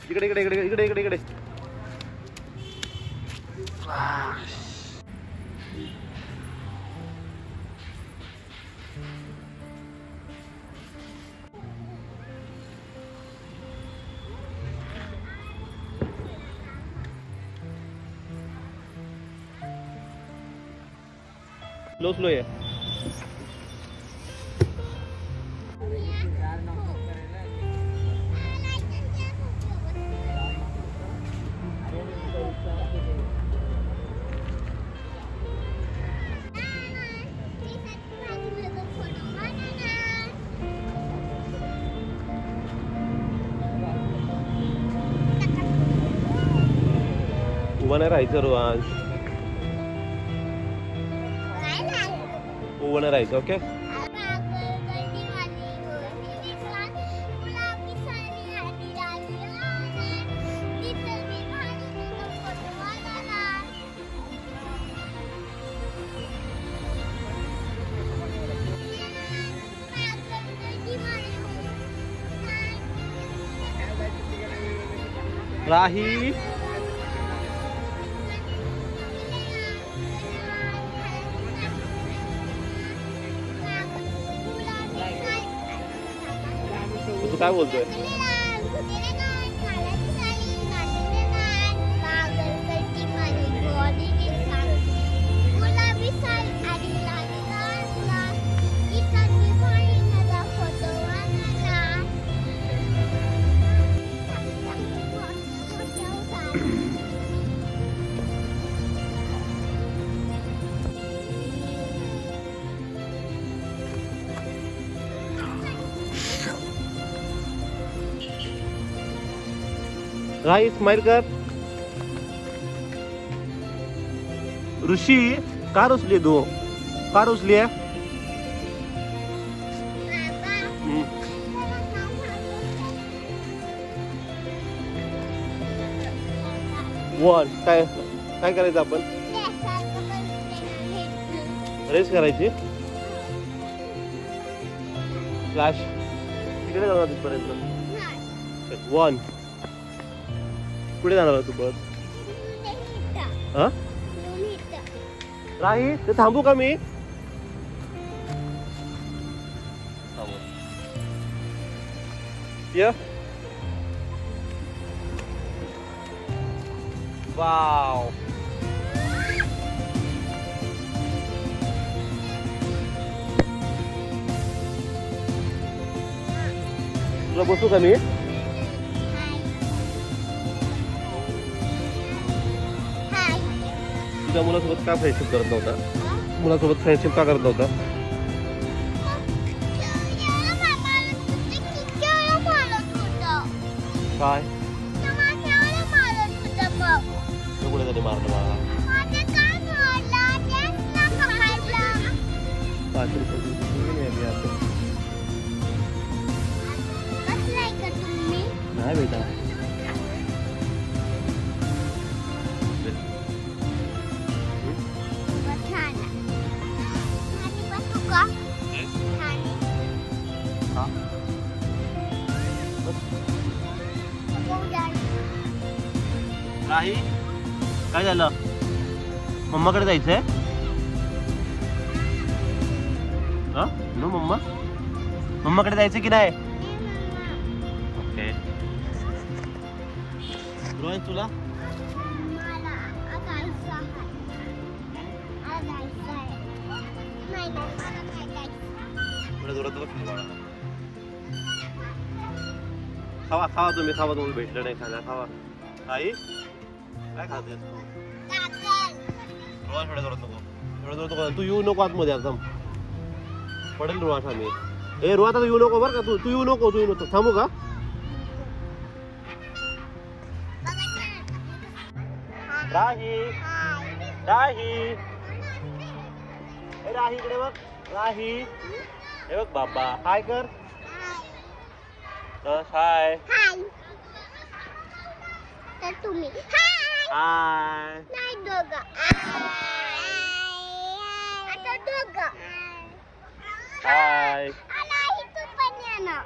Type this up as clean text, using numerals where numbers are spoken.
इकडे इकडे इकडे इकडे इकडे इकडे. स्लो स्लो आहे. उभं नाही राहायचं रोहन. उभं नाही राहायचं. ओके. राही तू काय बोलतोय? राही स्माइल कर. ऋषी का रुसली तू? का रुसली आहे? वन काय काय करायचं आपण? रेस करायची. फ्लॅश तिकडे जाणार तिथपर्यंत. वन पुढे जाणार तू बघ. हा राही ते थांबू का मी? ये वाव. तुला बसू का मी? तुझ्या मुलासोबत का फ्रेंडशिप करत नव्हता? मुलासोबत फ्रेंडशिप का करत नव्हता? काय कुठे तरी मारलं मला. 5 नाही बेटा. राही काय झालं? मम्माकडे जायचंय? हा नो मम्मा. मम्माकडे जायचं की नाही? ओके. रोहन तुला? खावा खावा तुम्ही खावा. तुम्ही भेटलं नाही खायला. खावा. आई काय खातेस तू? रोहन थोडं जोरात नको. थोडं जोरात नको. तू येऊ नको आतमध्ये. एकदम पडेल रोहन आम्ही. ए रोहन आता येऊ नको बरं का. तू येऊ नको. तू येऊ नको. थांबू का? राही राही राही इकडे बघ. राही हे बघ बाबा. हाय कर. हाय. तर तुम्ही हाय. नाही दोघं. आता दोघं. हाय. नाही तू पण ये ना.